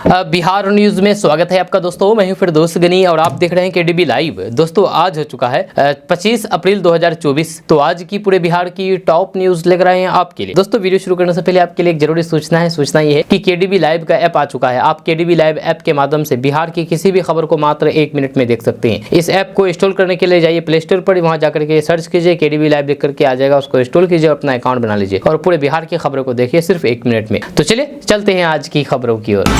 Bihar news में स्वागत है आपका दोस्तों। मैं हूं फिरदौस गनी और आप देख रहे हैं केडीबी लाइव। दोस्तों आज हो चुका है 25 अप्रैल 2024। तो आज की पूरे बिहार की टॉप न्यूज लेकर आए हैं आपके लिए। दोस्तों वीडियो शुरू करने से पहले आपके लिए एक जरूरी सूचना है। सूचना ये है कि केडीबी लाइव का ऐप आ चुका है। आप केडीबी लाइव ऐप के माध्यम से बिहार की किसी भी खबर को मात्र 1 मिनट में देख सकते हैं। इस ऐप को इंस्टॉल करने के लिए जाइए प्ले स्टोर पर, वहां जाकर के सर्च कीजिए केडीबी लाइव लिख करके आ जाएगा। उसको इंस्टॉल कीजिए, अपना अकाउंट बना लीजिए और पूरे बिहार की खबरों को देखिए सिर्फ 1 मिनट में। तो चलिए चलते हैं आज की खबरों की ओर।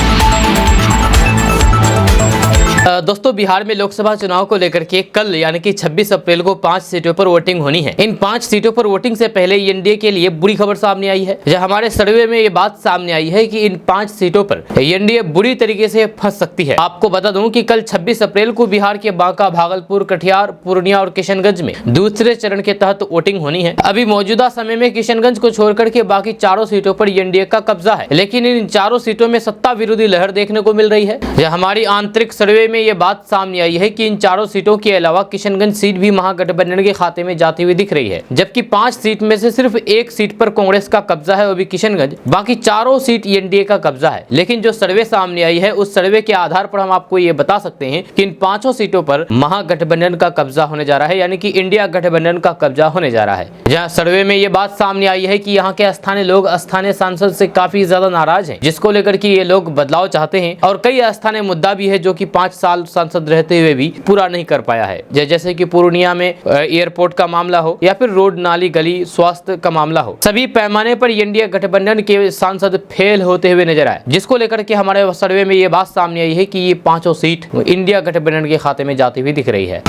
दोस्तों बिहार में लोकसभा चुनाव को लेकर के कल यानी कि 26 अप्रैल को 5 सीटों पर वोटिंग होनी है। इन 5 सीटों पर वोटिंग से पहले एनडीए के लिए बुरी खबर सामने आई है। जब हमारे सर्वे में ये बात सामने आई है कि इन 5 सीटों पर एनडीए बुरी तरीके से फंस सकती है। आपको बता दूं कि कल 26 अप्रैल को बिहार के बांका, भागलपुर, कटिहार, पूर्णिया और किशनगंज में दूसरे चरण के तहत वोटिंग होनी है। अभी मौजूदा समय में किशनगंज को छोड़कर के बाकी चारों सीटों पर एनडीए का कब्जा है, लेकिन इन चारों सीटों में सत्ता विरोधी लहर देखने को मिल रही है। हमारी आंतरिक सर्वे में ये बात सामने आई है कि इन चारों सीटों के अलावा किशनगंज सीट भी महागठबंधन के खाते में जाती हुई दिख रही है। जबकि 5 सीट में से सिर्फ 1 सीट पर कांग्रेस का कब्जा है, वो भी किशनगंज। बाकी चारों सीट एनडीए का कब्जा है। लेकिन जो सर्वे सामने आई है उस सर्वे के आधार पर हम आपको ये बता सकते हैं कि इन 5 सीटों पर महागठबंधन का कब्जा होने जा रहा है, यानी कि इंडिया गठबंधन का कब्जा होने जा रहा है। जहाँ सर्वे में ये बात सामने आई है कि यहाँ के स्थानीय लोग स्थानीय सांसद से काफी ज्यादा नाराज हैं, जिसको लेकर के ये लोग बदलाव चाहते हैं। और कई स्थानीय मुद्दा भी है जो कि 5 साल सांसद रहते हुए भी पूरा नहीं कर पाया है। जैसे कि पूर्णिया में एयरपोर्ट का मामला हो या फिर रोड, नाली, गली, स्वास्थ्य का मामला हो, सभी पैमाने पर एनडीए गठबंधन के सांसद फेल होते हुए नजर आए, जिसको लेकर के हमारे सर्वे में ये बात सामने आई है कि ये 5 सीट इंडिया गठबंधन के खाते में जाती हुई दिख रही है।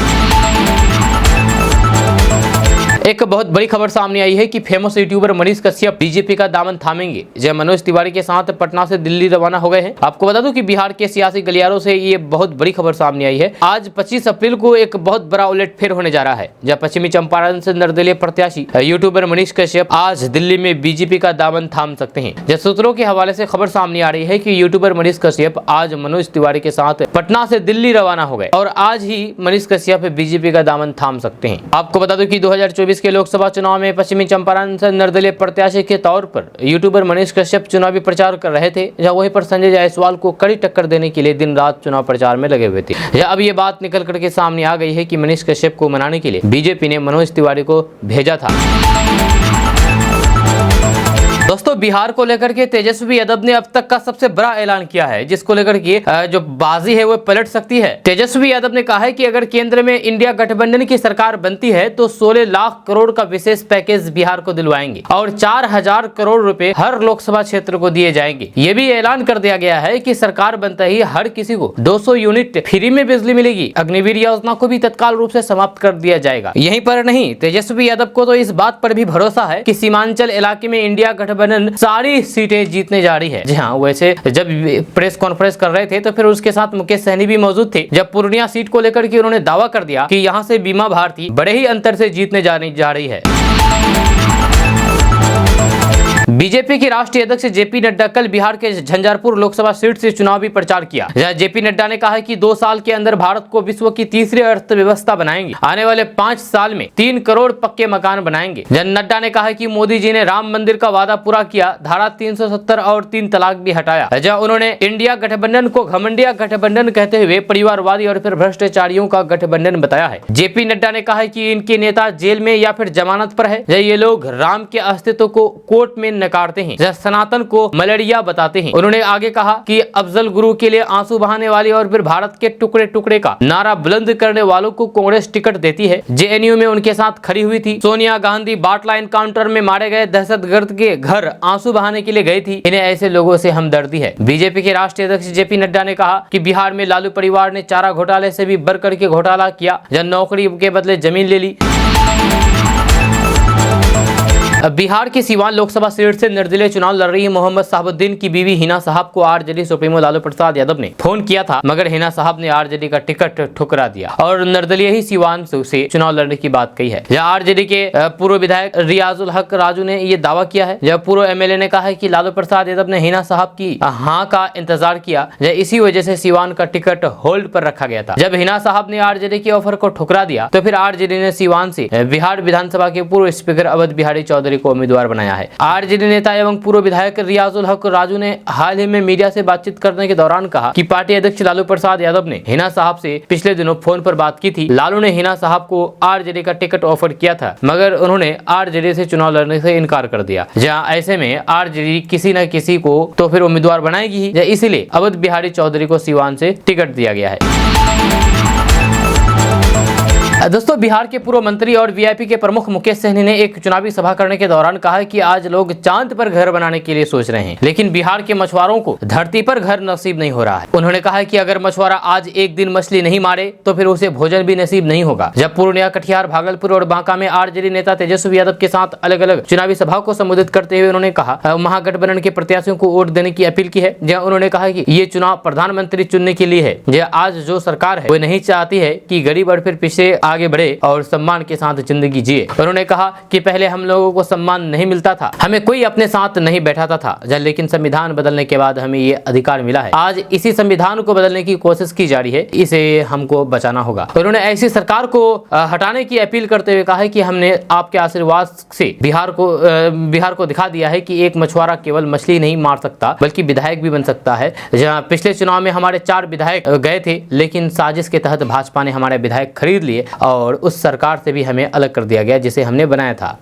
एक बहुत बड़ी खबर सामने आई है कि famous YouTuber Manish Kashyap BJP का दामन थामेंगे। जय मनोज तिवारी के साथ पटना से दिल्ली रवाना हो गए हैं। आपको बता दूं कि बिहार के सियासी गलियारों से ये बहुत बड़ी खबर सामने आई है। आज 25 अप्रैल को एक बहुत बड़ा उलटफेर होने जा रहा है, जब पश्चिमी चंपारण से निर्दलीय प्रत्याशी यूट्यूबर मनीष कश्यप आज दिल्ली में बीजेपी का दामन थाम सकते हैं। जब सूत्रों के हवाले से खबर सामने आ रही है कि यूट्यूबर मनीष कश्यप आज मनोज तिवारी के साथ पटना से दिल्ली रवाना हो गए और आज ही मनीष कश्यप बीजेपी का दामन थाम सकते हैं। आपको बता दूं कि 2024 के लोकसभा चुनाव में पश्चिमी चंपारण से निर्दलीय प्रत्याशी के तौर पर यूट्यूबर मनीष कश्यप चुनावी प्रचार कर रहे थे, जहां वहीं पर संजय जायसवाल को कड़ी टक्कर देने के लिए दिन रात चुनाव प्रचार में लगे हुए थे। अब ये बात निकल करके सामने आ गई है कि मनीष कश्यप को मनाने के लिए बीजेपी ने मनोज तिवारी को भेजा था। दोस्तों बिहार को लेकर के तेजस्वी यादव ने अब तक का सबसे बड़ा ऐलान किया है, जिसको लेकर के जो बाजी है वो पलट सकती है। तेजस्वी यादव ने कहा है कि अगर केंद्र में इंडिया गठबंधन की सरकार बनती है तो 16 लाख करोड़ का विशेष पैकेज बिहार को दिलवाएंगे और 4000 करोड़ रुपए हर लोकसभा क्षेत्र को दिए जाएंगे। ये भी ऐलान कर दिया गया है कि सरकार बनते ही हर किसी को 200 यूनिट फ्री में बिजली मिलेगी। अग्निवीर योजना को भी तत्काल रूप से समाप्त कर दिया जाएगा। यहीं पर नहीं, तेजस्वी यादव को तो इस बात पर भी भरोसा है कि सीमांचल इलाके में इंडिया गठबंधन सारी सीटें जीतने जा रही है। जी हाँ, वैसे जब प्रेस कॉन्फ्रेंस कर रहे थे तो फिर उसके साथ मुकेश सहनी भी मौजूद थे। जब पूर्णिया सीट को लेकर के उन्होंने दावा कर दिया कि यहाँ से बीमा भारती बड़े ही अंतर से जीतने जा रही है। बीजेपी के राष्ट्रीय अध्यक्ष जेपी नड्डा कल बिहार के झंझारपुर लोकसभा सीट से चुनावी प्रचार किया। जेपी नड्डा ने कहा कि 2 साल के अंदर भारत को विश्व की तीसरी अर्थव्यवस्था बनाएंगे। आने वाले 5 साल में 3 करोड़ पक्के मकान बनाएंगे। नड्डा ने कहा कि मोदी जी ने राम मंदिर का वादा पूरा किया, धारा 370 और 3 तलाक भी हटाया। जहां उन्होंने इंडिया गठबंधन को घमंडिया गठबंधन कहते हुए परिवारवादी और फिर भ्रष्टाचारियों का गठबंधन बताया है। जेपी नड्डा ने कहा कि इनके नेता जेल में या फिर जमानत पर है। ये लोग राम के अस्तित्व को कोर्ट में नकारते हैं, सनातन को मलेरिया बताते हैं। उन्होंने आगे कहा कि अफजल गुरु के लिए आंसू बहाने वाली और फिर भारत के टुकड़े टुकड़े का नारा बुलंद करने वालों को कांग्रेस टिकट देती है। जेएनयू में उनके साथ खड़ी हुई थी। सोनिया गांधी बाटला एनकाउंटर में मारे गए दहशतगर्द के घर आंसू बहाने के लिए गई थी। इन्हें ऐसे लोगों से हमदर्दी है। बीजेपी के राष्ट्रीय अध्यक्ष जेपी नड्डा ने कहा कि बिहार में लालू परिवार ने चारा घोटाले से भी बढ़ करके घोटाला किया, जब नौकरी के बदले जमीन ले ली। बिहार के सिवान लोकसभा सीट से निर्दलीय चुनाव लड़ रही मोहम्मद साहबुद्दीन की बीवी हिना साहब को आरजेडी सुप्रीमो लालू प्रसाद यादव ने फोन किया था, मगर हिना साहब ने आरजेडी का टिकट ठुकरा दिया और निर्दलीय ही सिवान से चुनाव लड़ने की बात कही है। जहां आरजेडी के पूर्व विधायक रियाजुल हक राजू ने ये दावा किया है। जब पूर्व एमएलए ने कहा है कि लालू प्रसाद यादव ने हिना साहब की हाँ का इंतजार किया, इसी वजह से सिवान का टिकट होल्ड पर रखा गया था। जब हिना साहब ने आरजेडी के ऑफर को ठुकरा दिया तो फिर आरजेडी ने सिवान से बिहार विधानसभा के पूर्व स्पीकर अवध बिहारी चौधरी चौधरी को उम्मीदवार बनाया है। आरजेडी नेता एवं पूर्व विधायक रियाजुल हक राजू ने हाल ही में मीडिया से बातचीत करने के दौरान कहा कि पार्टी अध्यक्ष लालू प्रसाद यादव ने हिना साहब से पिछले दिनों फोन पर बात की थी। लालू ने हिना साहब को आरजेडी का टिकट ऑफर किया था, मगर उन्होंने आरजेडी से चुनाव लड़ने से इनकार कर दिया। जहां ऐसे में आरजेडी किसी न किसी को तो फिर उम्मीदवार बनाएगी ही, इसीलिए अवध बिहारी चौधरी को सीवान से टिकट दिया गया है। दोस्तों, बिहार के पूर्व मंत्री और वीआईपी के प्रमुख मुकेश सहनी ने एक चुनावी सभा करने के दौरान कहा कि आज लोग चांद पर घर बनाने के लिए सोच रहे हैं, लेकिन बिहार के मछुआरों को धरती पर घर नसीब नहीं हो रहा है। उन्होंने कहा कि अगर मछुआरा आज एक दिन मछली नहीं मारे तो फिर उसे भोजन भी नसीब नहीं होगा। जब पूर्णिया, कटिहार, भागलपुर और बांका में आरजेडी नेता तेजस्वी यादव के साथ अलग अलग चुनावी सभा को संबोधित करते हुए उन्होंने कहा महागठबंधन के प्रत्याशियों को वोट देने की अपील की है। जहाँ उन्होंने कहा कि ये चुनाव प्रधानमंत्री चुनने के लिए है। जहाँ आज जो सरकार है वो नहीं चाहती है कि गरीब और फिर पीछे आगे बढ़े और सम्मान के साथ जिंदगी जिए। उन्होंने कहा कि पहले हम लोगों को सम्मान नहीं मिलता था, हमें कोई अपने साथ नहीं बैठाता था, लेकिन संविधान बदलने के बाद हमें ये अधिकार मिला है। आज इसी संविधान को बदलने की कोशिश की जा रही है, इसे हमको बचाना होगा। उन्होंने ऐसी सरकार को हटाने की अपील करते हुए कहा है कि हमने आपके आशीर्वाद से बिहार को दिखा दिया है कि एक मछुआरा केवल मछली नहीं मार सकता बल्कि विधायक भी बन सकता है। जहाँ पिछले चुनाव में हमारे 4 विधायक गए थे, लेकिन साजिश के तहत भाजपा ने हमारे विधायक खरीद लिए और उस सरकार से भी हमें अलग कर दिया गया जिसे हमने बनाया था।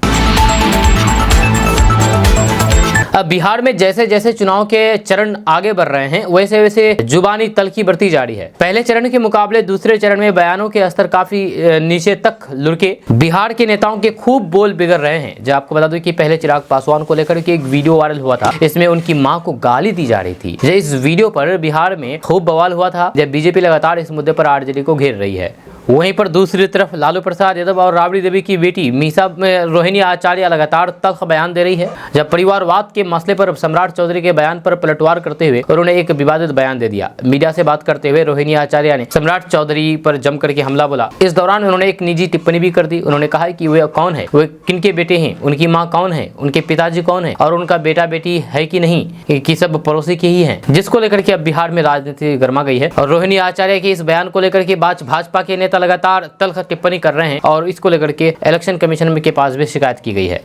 अब बिहार में जैसे जैसे चुनाव के चरण आगे बढ़ रहे हैं वैसे वैसे जुबानी तल्खी बढ़ती जा रही है। पहले चरण के मुकाबले दूसरे चरण में बयानों के स्तर काफी नीचे तक लुढ़के बिहार के नेताओं के खूब बोल बिगड़ रहे हैं। जब आपको बता दूं कि पहले चिराग पासवान को लेकर के एक वीडियो वायरल हुआ था, इसमें उनकी मां को गाली दी जा रही थी। इस वीडियो पर बिहार में खूब बवाल हुआ था जब बीजेपी लगातार इस मुद्दे पर आरजेडी को घेर रही है। वहीं पर दूसरी तरफ लालू प्रसाद यादव और राबड़ी देवी की बेटी मीसा रोहिणी आचार्य लगातार तल्ख बयान दे रही है। जब परिवारवाद के मसले पर सम्राट चौधरी के बयान पर पलटवार करते हुए उन्होंने एक विवादित बयान दे दिया। मीडिया से बात करते हुए रोहिणी आचार्य ने सम्राट चौधरी पर जम करके हमला बोला। इस दौरान उन्होंने एक निजी टिप्पणी भी कर दी। उन्होंने कहा कि वे कौन है, वे किनके बेटे हैं, उनकी माँ कौन है, उनके पिताजी कौन है और उनका बेटा बेटी है कि नहीं, कि सब पड़ोसी के ही है, जिसको लेकर के अब बिहार में राजनीति गर्मा गई है। और रोहिणी आचार्य के इस बयान को लेकर के भाजपा के नेता लगातार तल्ख टिप्पणी कर रहे हैं और इसको लेकर के इलेक्शन कमीशन के पास भी शिकायत की गई है।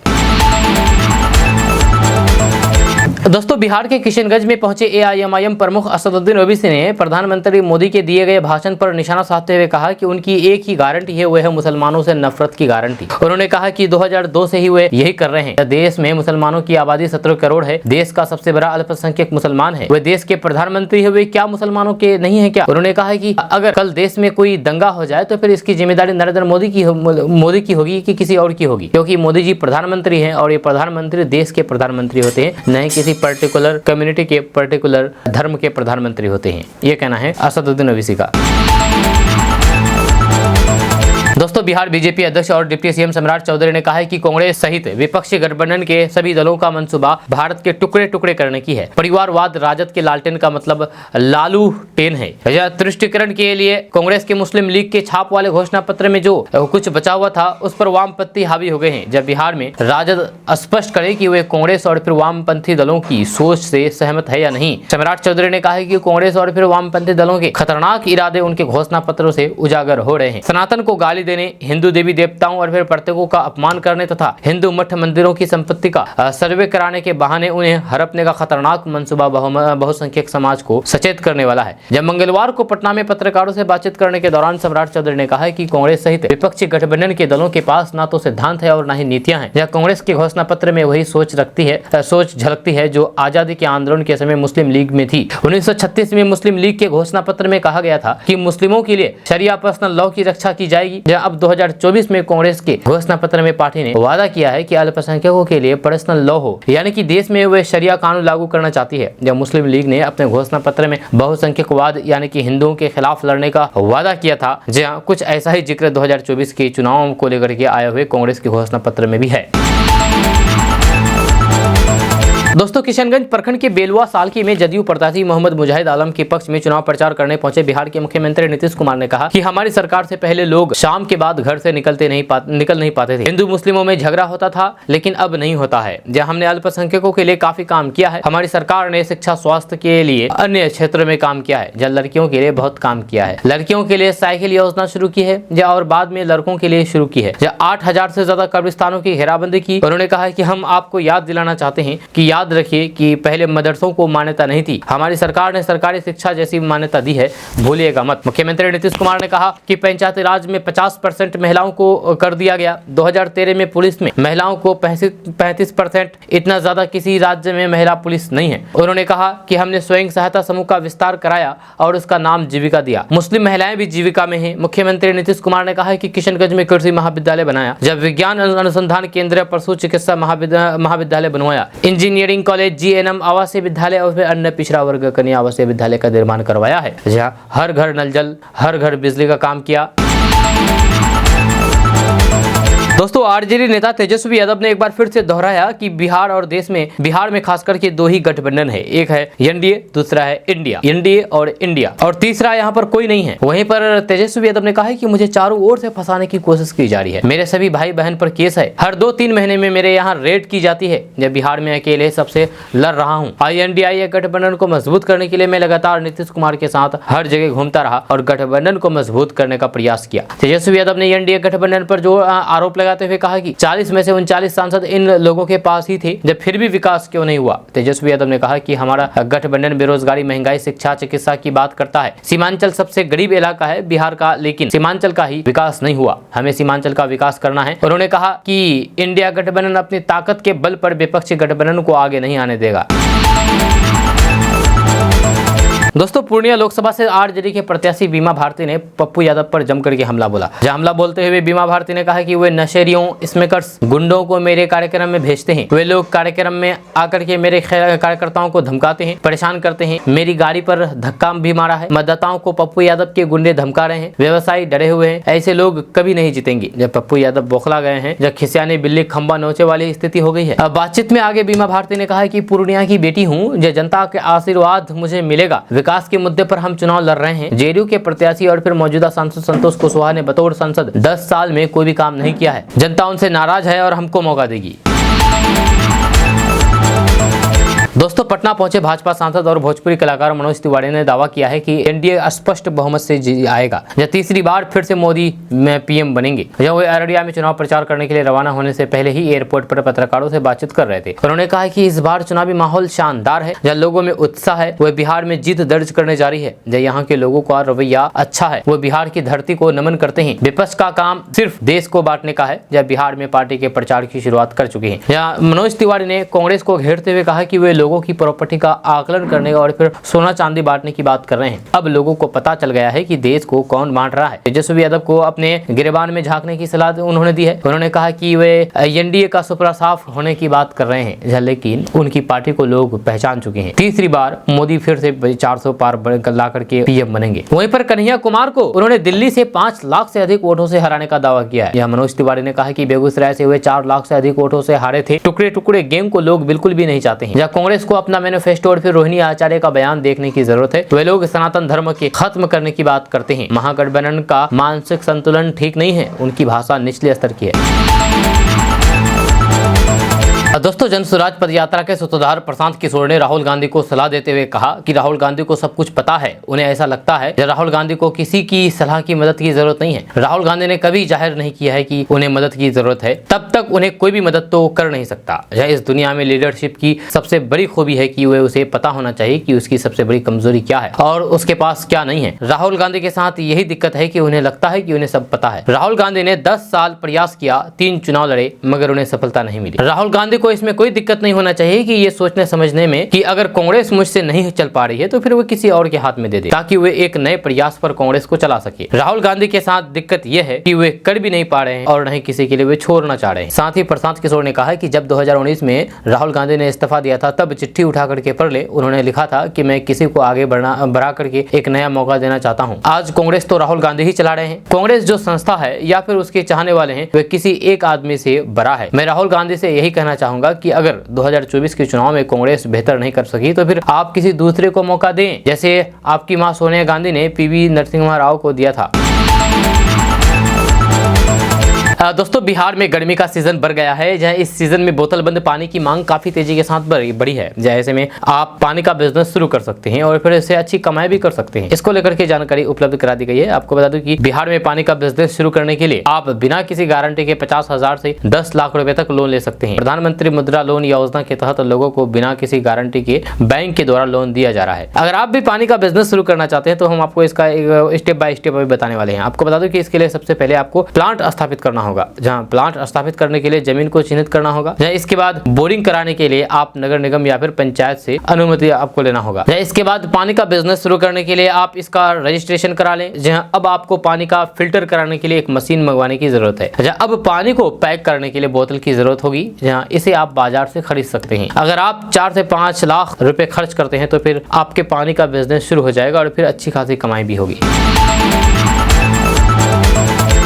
दोस्तों, बिहार के किशनगंज में पहुंचे एआईएमआईएम प्रमुख असदुद्दीन ओवैसी ने प्रधानमंत्री मोदी के दिए गए भाषण पर निशाना साधते हुए कहा कि उनकी एक ही गारंटी है, वह है मुसलमानों से नफरत की गारंटी। उन्होंने कहा कि 2002 से ही वे यही कर रहे हैं। देश में मुसलमानों की आबादी 17 करोड़ है, देश का सबसे बड़ा अल्पसंख्यक मुसलमान है, वे देश के प्रधानमंत्री है, वे क्या मुसलमानों के नहीं है क्या? उन्होंने कहा कि अगर कल देश में कोई दंगा हो जाए तो फिर इसकी जिम्मेदारी नरेंद्र मोदी की होगी कि किसी और की होगी, क्योंकि मोदी जी प्रधानमंत्री है और ये प्रधानमंत्री देश के प्रधानमंत्री होते हैं, न किसी पर्टिकुलर कम्युनिटी के, पर्टिकुलर धर्म के प्रधानमंत्री होते हैं। ये कहना है असदुद्दीन ओवैसी का। दोस्तों, बिहार बीजेपी अध्यक्ष और डिप्टी सीएम सम्राट चौधरी ने कहा है कि कांग्रेस सहित विपक्षी गठबंधन के सभी दलों का मंसूबा भारत के टुकड़े टुकड़े करने की है। परिवारवाद राजद के लालटेन का मतलब लालू टेन है। यह तुष्टिकरण के लिए कांग्रेस के मुस्लिम लीग के छाप वाले घोषणा पत्र में जो कुछ बचा हुआ था उस पर वामपंथी हावी हो गए हैं। जब बिहार में राजद स्पष्ट करे कि वे कांग्रेस और फिर वामपंथी दलों की सोच से सहमत है या नहीं। सम्राट चौधरी ने कहा है कि कांग्रेस और फिर वामपंथी दलों के खतरनाक इरादे उनके घोषणा पत्रों से उजागर हो रहे हैं। सनातन को गाली देने, हिंदू देवी देवताओं और फिर प्रतीकों का अपमान करने तथा हिंदू मठ मंदिरों की संपत्ति का सर्वे कराने के बहाने उन्हें हड़पने का खतरनाक मंसूबा बहुसंख्यक समाज को सचेत करने वाला है। जब मंगलवार को पटना में पत्रकारों से बातचीत करने के दौरान सम्राट चौधरी ने कहा कि कांग्रेस सहित विपक्षी गठबंधन के दलों के पास ना तो सिद्धांत है और ना ही नीतियां हैं। यह कांग्रेस के घोषणा पत्र में वही सोच झलकती है जो आजादी के आंदोलन के समय मुस्लिम लीग में थी। 1936 में मुस्लिम लीग के घोषणा पत्र में कहा गया था कि मुस्लिमों के लिए शरिया पर्सनल लॉ की रक्षा की जाएगी। अब 2024 में कांग्रेस के घोषणा पत्र में पार्टी ने वादा किया है कि अल्पसंख्यकों के लिए पर्सनल लॉ हो, यानी कि देश में वे शरिया कानून लागू करना चाहती है। जब मुस्लिम लीग ने अपने घोषणा पत्र में बहुसंख्यकवाद यानी कि हिंदुओं के खिलाफ लड़ने का वादा किया था, जहां कुछ ऐसा ही जिक्र 2024 के चुनावों को लेकर के आए हुए कांग्रेस के घोषणा पत्र में भी है। दोस्तों किशनगंज प्रखंड के बेलुआ सालकी में जदयू प्रत्याशी मोहम्मद मुजाहिद आलम के पक्ष में चुनाव प्रचार करने पहुंचे बिहार के मुख्यमंत्री नीतीश कुमार ने कहा कि हमारी सरकार से पहले लोग शाम के बाद घर से निकल नहीं पाते थे। हिंदू मुस्लिमों में झगड़ा होता था, लेकिन अब नहीं होता है। जब हमने अल्पसंख्यकों के लिए काफी काम किया है। हमारी सरकार ने शिक्षा स्वास्थ्य के लिए अन्य क्षेत्र में काम किया है। जब लड़कियों के लिए बहुत काम किया है। लड़कियों के लिए साइकिल योजना शुरू की है और बाद में लड़कों के लिए शुरू की है। जब 8000 से ज्यादा कब्रिस्तानों की घेराबंदी की। उन्होंने कहा कि हम आपको याद दिलाना चाहते हैं कि याद रखिए कि पहले मदरसों को मान्यता नहीं थी। हमारी सरकार ने सरकारी शिक्षा जैसी मान्यता दी है, भूलिएगा मत। मुख्यमंत्री नीतीश कुमार ने कहा कि पंचायती राज में 50% महिलाओं को कर दिया गया। 2013 में पुलिस में महिलाओं को 35%, इतना ज्यादा किसी राज्य में महिला पुलिस नहीं है। उन्होंने कहा कि हमने स्वयं सहायता समूह का विस्तार कराया और उसका नाम जीविका दिया। मुस्लिम महिलाएं भी जीविका में हैं। मुख्यमंत्री नीतीश कुमार ने कहा कि किशनगंज में कृषि महाविद्यालय बनाया। जब विज्ञान अनुसंधान केंद्र, पशु चिकित्सा महाविद्यालय बनवाया। इंजीनियरिंग कॉलेज, जीएनएम आवासीय विद्यालय और फिर अन्य पिछड़ा वर्ग कन्या आवासीय विद्यालय का निर्माण करवाया है। जहाँ हर घर नल जल, हर घर बिजली का काम किया। दोस्तों आरजेडी नेता तेजस्वी यादव ने एक बार फिर से दोहराया कि बिहार में खास करके दो ही गठबंधन है। एक है एनडीए, दूसरा है एनडीए और इंडिया, और तीसरा यहाँ पर कोई नहीं है। वहीं पर तेजस्वी यादव ने कहा है कि मुझे चारों ओर से फंसाने की कोशिश की जा रही है। मेरे सभी भाई बहन पर केस है। हर 2-3 महीने में मेरे यहाँ रेड की जाती है। जब बिहार में अकेले सबसे लड़ रहा हूँ। INDIA गठबंधन को मजबूत करने के लिए मैं लगातार नीतीश कुमार के साथ हर जगह घूमता रहा और गठबंधन को मजबूत करने का प्रयास किया। तेजस्वी यादव ने एनडीए गठबंधन पर जो आरोप लगाते हुए कहा कि 40 में से 39 सांसद इन लोगों के पास ही थे, जब फिर भी विकास क्यों नहीं हुआ। तेजस्वी यादव ने कहा कि हमारा गठबंधन बेरोजगारी, महंगाई, शिक्षा, चिकित्सा की बात करता है। सीमांचल सबसे गरीब इलाका है बिहार का, लेकिन सीमांचल का ही विकास नहीं हुआ। हमें सीमांचल का विकास करना है। उन्होंने कहा कि इंडिया गठबंधन अपनी ताकत के बल पर विपक्षी गठबंधन को आगे नहीं आने देगा। दोस्तों पूर्णिया लोकसभा से आरजेडी के प्रत्याशी बीमा भारती ने पप्पू यादव पर जमकर के हमला बोला। हमला बोलते हुए बीमा भारती ने कहा कि वे नशेरियों, स्मोकर्स, गुंडों को मेरे कार्यक्रम में भेजते हैं। वे लोग कार्यक्रम में आकर के मेरे कार्यकर्ताओं को धमकाते हैं, परेशान करते हैं। मेरी गाड़ी पर धक्का भी मारा है। मतदाताओं को पप्पू यादव के गुंडे धमका रहे हैं। व्यवसायी डरे हुए हैं। ऐसे लोग कभी नहीं जीतेंगे। जब पप्पू यादव बौखला गए हैं, जब खिसियानी बिल्ली खंबा नोचे वाली स्थिति हो गई है। अब बातचीत में आगे बीमा भारती ने कहा कि पूर्णिया की बेटी हूँ, जो जनता के आशीर्वाद मुझे मिलेगा। विकास के मुद्दे पर हम चुनाव लड़ रहे हैं। जेडीयू के प्रत्याशी और फिर मौजूदा सांसद संतोष कुशवाहा ने बतौर सांसद 10 साल में कोई भी काम नहीं किया है। जनता उनसे नाराज है और हमको मौका देगी। दोस्तों पटना पहुंचे भाजपा सांसद और भोजपुरी कलाकार मनोज तिवारी ने दावा किया है कि एनडीए स्पष्ट बहुमत से आएगा। यह तीसरी बार फिर से मोदी में पीएम बनेंगे। जब वे अररिया में चुनाव प्रचार करने के लिए रवाना होने से पहले ही एयरपोर्ट पर पत्रकारों से बातचीत कर रहे थे। उन्होंने कहा कि इस बार चुनावी माहौल शानदार है। जब लोगों में उत्साह है, वह बिहार में जीत दर्ज करने जा रही है। जब यहाँ के लोगों का रवैया अच्छा है, वो बिहार की धरती को नमन करते हैं। विपक्ष का काम सिर्फ देश को बांटने का है। जब बिहार में पार्टी के प्रचार की शुरुआत कर चुके हैं। मनोज तिवारी ने कांग्रेस को घेरते हुए कहा कि वे लोगों की प्रॉपर्टी का आकलन करने और फिर सोना चांदी बांटने की बात कर रहे हैं। अब लोगों को पता चल गया है कि देश को कौन बांट रहा है। तेजस्वी यादव को अपने गिरेबान में झांकने की सलाह उन्होंने दी है। उन्होंने कहा कि वे एनडीए का सुपड़ा साफ होने की बात कर रहे हैं, लेकिन उनकी पार्टी को लोग पहचान चुके हैं। तीसरी बार मोदी फिर से 400 पार ला करके पीएम बनेंगे। वहीं पर कन्हैया कुमार को उन्होंने दिल्ली से 5 लाख से अधिक वोटों से हराने का दावा किया है। यह मनोज तिवारी ने कहा कि बेगूसराय से वे 4 लाख से अधिक वोटों से हारे थे। टुकड़े टुकड़े गेम को लोग बिल्कुल भी नहीं चाहते हैं। कांग्रेस को अपना मैनिफेस्टो और फिर रोहिणी आचार्य का बयान देखने की जरूरत है। वे लोग सनातन धर्म के खत्म करने की बात करते हैं। महागठबंधन का मानसिक संतुलन ठीक नहीं है। उनकी भाषा निचले स्तर की है। दोस्तों जन स्वराज पद यात्रा के सूत्रधार प्रशांत किशोर ने राहुल गांधी को सलाह देते हुए कहा कि राहुल गांधी को सब कुछ पता है। उन्हें ऐसा लगता है कि राहुल गांधी को किसी की सलाह की मदद की जरूरत नहीं है। राहुल गांधी ने कभी जाहिर नहीं किया है कि उन्हें मदद की जरूरत है। तब तक उन्हें कोई भी मदद तो कर नहीं सकता। इस दुनिया में लीडरशिप की सबसे बड़ी खूबी है कि उसे पता होना चाहिए कि उसकी सबसे बड़ी कमजोरी क्या है और उसके पास क्या नहीं है। राहुल गांधी के साथ यही दिक्कत है कि उन्हें लगता है कि उन्हें सब पता है। राहुल गांधी ने 10 साल प्रयास किया, 3 चुनाव लड़े, मगर उन्हें सफलता नहीं मिली। राहुल गांधी को इसमें कोई दिक्कत नहीं होना चाहिए कि ये सोचने समझने में कि अगर कांग्रेस मुझसे नहीं चल पा रही है तो फिर वो किसी और के हाथ में दे दे, ताकि वे एक नए प्रयास पर कांग्रेस को चला सके। राहुल गांधी के साथ दिक्कत यह है कि वे कर भी नहीं पा रहे हैं और नहीं किसी के लिए वे छोड़ना चाह रहे हैं। साथ ही प्रशांत किशोर ने कहा कि जब 2019 में राहुल गांधी ने इस्तीफा दिया था, तब चिट्ठी उठा करके पढ़ ले, उन्होंने लिखा था कि मैं किसी को आगे बढ़ा करके एक नया मौका देना चाहता हूँ। आज कांग्रेस तो राहुल गांधी ही चला रहे हैं। कांग्रेस जो संस्था है या फिर उसके चाहने वाले हैं, वे किसी एक आदमी से बड़ा है। मैं राहुल गांधी से यही कहना चाहूंगा चाहूंगा कि अगर 2024 के चुनाव में कांग्रेस बेहतर नहीं कर सकी तो फिर आप किसी दूसरे को मौका दें, जैसे आपकी मां सोनिया गांधी ने पीवी नरसिम्हा राव को दिया था। दोस्तों बिहार में गर्मी का सीजन बढ़ गया है, जहां इस सीजन में बोतल बंद पानी की मांग काफी तेजी के साथ बढ़ी है। जैसे में आप पानी का बिजनेस शुरू कर सकते हैं और फिर इससे अच्छी कमाई भी कर सकते हैं। इसको लेकर के जानकारी उपलब्ध करा दी गई है। आपको बता दूं कि बिहार में पानी का बिजनेस शुरू करने के लिए आप बिना किसी गारंटी के 50,000 से 10 लाख रुपए तक लोन ले सकते हैं। प्रधानमंत्री मुद्रा लोन योजना के तहत लोगों को बिना किसी गारंटी के बैंक के द्वारा लोन दिया जा रहा है। अगर आप भी पानी का बिजनेस शुरू करना चाहते हैं तो हम आपको इसका स्टेप बाय स्टेप बताने वाले हैं। आपको बता दूं कि इसके लिए सबसे पहले आपको प्लांट स्थापित करना होगा। जहां प्लांट स्थापित करने के लिए जमीन को चिन्हित करना होगा। इसके बाद बोरिंग कराने के लिए आप नगर निगम या फिर पंचायत से अनुमति आपको लेना होगा। इसके बाद पानी का बिजनेस शुरू करने के लिए आप इसका रजिस्ट्रेशन करा लें। जहां अब आपको पानी का फिल्टर कराने के लिए एक मशीन मंगवाने की जरूरत है। अब पानी को पैक करने के लिए बोतल की जरूरत होगी, जहां इसे आप बाजार से खरीद सकते हैं। अगर आप 4 से 5 लाख रुपए खर्च करते हैं तो फिर आपके पानी का बिजनेस शुरू हो जाएगा और फिर अच्छी खासी कमाई भी होगी।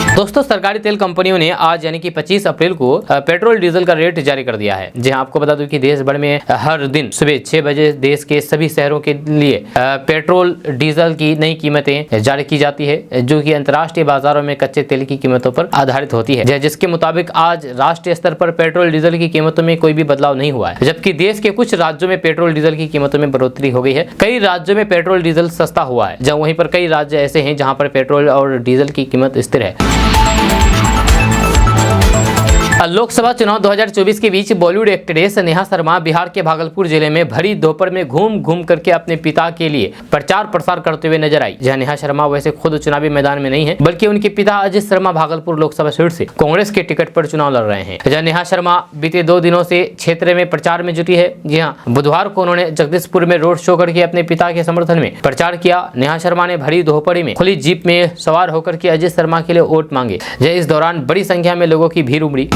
दोस्तों सरकारी तेल कंपनियों ने आज यानी कि 25 अप्रैल को पेट्रोल डीजल का रेट जारी कर दिया है। जी आपको बता दूं कि देश भर में हर दिन सुबह 6 बजे देश के सभी शहरों के लिए पेट्रोल डीजल की नई कीमतें जारी की जाती है, जो कि अंतर्राष्ट्रीय बाजारों में कच्चे तेल की कीमतों पर आधारित होती है। जिसके मुताबिक आज राष्ट्रीय स्तर पर पेट्रोल डीजल की कीमतों में कोई भी बदलाव नहीं हुआ है, जबकि देश के कुछ राज्यों में पेट्रोल डीजल की कीमतों में बढ़ोतरी हो गई है। कई राज्यों में पेट्रोल डीजल सस्ता हुआ है, जहाँ वहीं पर कई राज्य ऐसे हैं जहाँ पर पेट्रोल और डीजल की कीमत स्थिर है। लोकसभा चुनाव 2024 के बीच बॉलीवुड एक्ट्रेस नेहा शर्मा बिहार के भागलपुर जिले में भरी दोपहर में घूम घूम करके अपने पिता के लिए प्रचार प्रसार करते हुए नजर आई। जहां नेहा शर्मा वैसे खुद चुनावी मैदान में नहीं है, बल्कि उनके पिता अजित शर्मा भागलपुर लोकसभा सीट से कांग्रेस के टिकट पर चुनाव लड़ रहे हैं। जहां नेहा शर्मा बीते 2 दिनों से क्षेत्र में प्रचार में जुटी है। जी हाँ, बुधवार को उन्होंने जगदीशपुर में रोड शो करके अपने पिता के समर्थन में प्रचार किया। नेहा शर्मा ने भरी दोपहर में खुली जीप में सवार होकर के अजित शर्मा के लिए वोट मांगे। इस दौरान बड़ी संख्या में लोगों की भीड़ उमड़ी।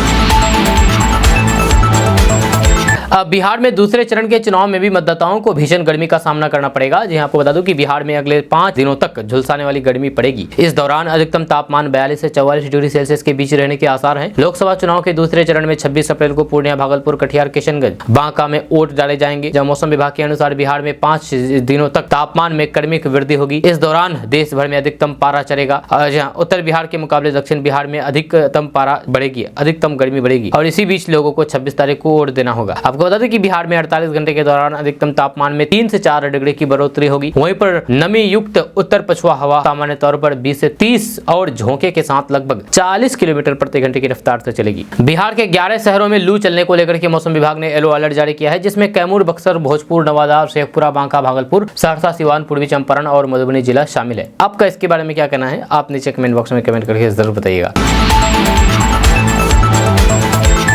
अब बिहार में दूसरे चरण के चुनाव में भी मतदाताओं को भीषण गर्मी का सामना करना पड़ेगा। जी आपको बता दूं कि बिहार में अगले 5 दिनों तक झुलसाने वाली गर्मी पड़ेगी। इस दौरान अधिकतम तापमान 42 से 44 डिग्री सेल्सियस के बीच रहने के आसार हैं। लोकसभा चुनाव के दूसरे चरण में 26 अप्रैल को पूर्णिया, भागलपुर, कटिहार, किशनगंज, बांका में वोट डाले जाएंगे। जब मौसम विभाग के अनुसार बिहार में 5 दिनों तक तापमान में क्रमिक वृद्धि होगी। इस दौरान देश भर में अधिकतम पारा चढ़ेगा। जहाँ उत्तर बिहार के मुकाबले दक्षिण बिहार में अधिकतम पारा बढ़ेगी, अधिकतम गर्मी बढ़ेगी और इसी बीच लोगों को 26 तारीख को वोट देना होगा। आपको बता दें कि बिहार में 48 घंटे के दौरान अधिकतम तापमान में 3 से 4 डिग्री की बढ़ोतरी होगी। वहीं पर नमी युक्त उत्तर पछुआ हवा सामान्य तौर पर 20 से 30 और झोंके के साथ लगभग 40 किलोमीटर प्रति घंटे की रफ्तार से चलेगी। बिहार के 11 शहरों में लू चलने को लेकर के मौसम विभाग ने येलो अलर्ट जारी किया है, जिसमें कैमूर, बक्सर, भोजपुर, नवादा, शेखपुरा, बांका, भागलपुर, सहरसा, सिवान, पूर्वी चंपारण और मधुबनी जिला शामिल है। आपका इसके बारे में क्या कहना है, आप नीचे कमेंट बॉक्स में कमेंट करके जरूर बताइएगा।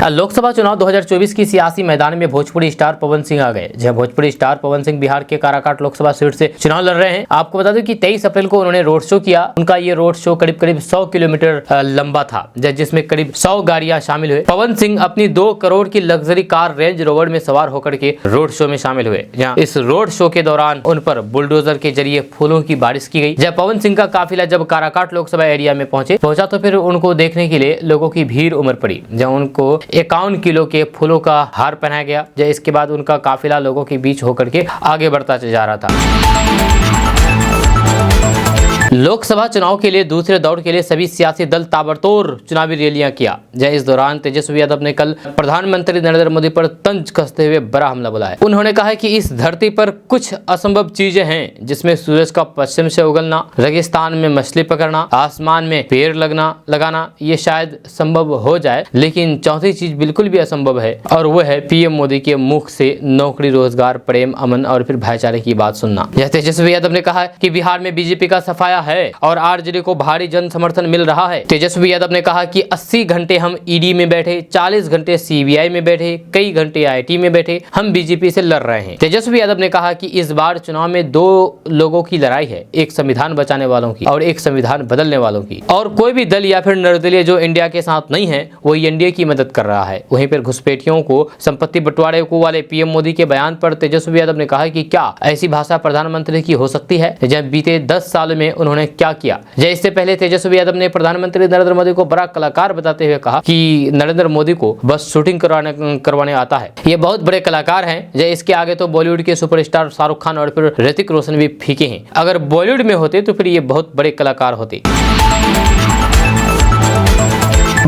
लोकसभा चुनाव 2024 की सियासी मैदान में भोजपुरी स्टार पवन सिंह आ गए। जहां भोजपुरी स्टार पवन सिंह बिहार के काराकाट लोकसभा सीट से चुनाव लड़ रहे हैं। आपको बता दूं कि 23 अप्रैल को उन्होंने रोड शो किया। उनका ये रोड शो करीब 100 किलोमीटर लंबा था, जिसमें करीब 100 गाड़ियां शामिल हुए। पवन सिंह अपनी 2 करोड़ की लग्जरी कार रेंज रोवर में सवार होकर के रोड शो में शामिल हुए। जहाँ इस रोड शो के दौरान उन पर बुलडोजर के जरिए फूलों की बारिश की गई। जब पवन सिंह का काफिला जब काराकाट लोकसभा एरिया में पहुंचा तो फिर उनको देखने के लिए लोगों की भीड़ उमड़ पड़ी। जहाँ उनको 51 किलो के फूलों का हार पहनाया गया। इसके बाद उनका काफिला लोगों के बीच होकर के आगे बढ़ता जा रहा था। लोकसभा चुनाव के लिए दूसरे दौर के लिए सभी सियासी दल ताबड़तोड़ चुनावी रैलियां किया। इस दौरान तेजस्वी यादव ने कल प्रधानमंत्री नरेंद्र मोदी पर तंज कसते हुए बड़ा हमला बोला है। उन्होंने कहा कि इस धरती पर कुछ असंभव चीजें हैं, जिसमें सूरज का पश्चिम से उगलना, रेगिस्तान में मछली पकड़ना, आसमान में पेड़ लगाना ये शायद संभव हो जाए, लेकिन चौथी चीज बिल्कुल भी असंभव है और वो है पीएम मोदी के मुख से नौकरी, रोजगार, प्रेम, अमन और फिर भाईचारे की बात सुनना। तेजस्वी यादव ने कहा कि बिहार में बीजेपी का सफाया है और आरजेडी को भारी जन समर्थन मिल रहा है। तेजस्वी यादव ने कहा कि 80 घंटे हम ईडी में बैठे, 40 घंटे सीबीआई में बैठे, कई घंटे आईटी में बैठे, हम बीजेपी से लड़ रहे हैं। तेजस्वी यादव ने कहा कि इस बार चुनाव में 2 लोगों की लड़ाई है, एक संविधान बचाने वालों की और एक संविधान बदलने वालों की। और कोई भी दल या फिर निर्दलीय जो इंडिया के साथ नहीं है वो एनडीए की मदद कर रहा है। वहीं पर घुसपैठियों को संपत्ति बंटवारे को वाले पीएम मोदी के बयान पर तेजस्वी यादव ने कहा कि क्या ऐसी भाषा प्रधानमंत्री की हो सकती है। जब बीते 10 साल में उन्होंने उन्होंने क्या किया। इससे पहले तेजस्वी यादव ने प्रधानमंत्री नरेंद्र मोदी को बड़ा कलाकार बताते हुए कहा कि नरेंद्र मोदी को बस शूटिंग करवाने आता है। ये बहुत बड़े कलाकार हैं। इसके आगे तो बॉलीवुड के सुपरस्टार शाहरुख खान और फिर ऋतिक रोशन भी फीके हैं। अगर बॉलीवुड में होते तो फिर ये बहुत बड़े कलाकार होते।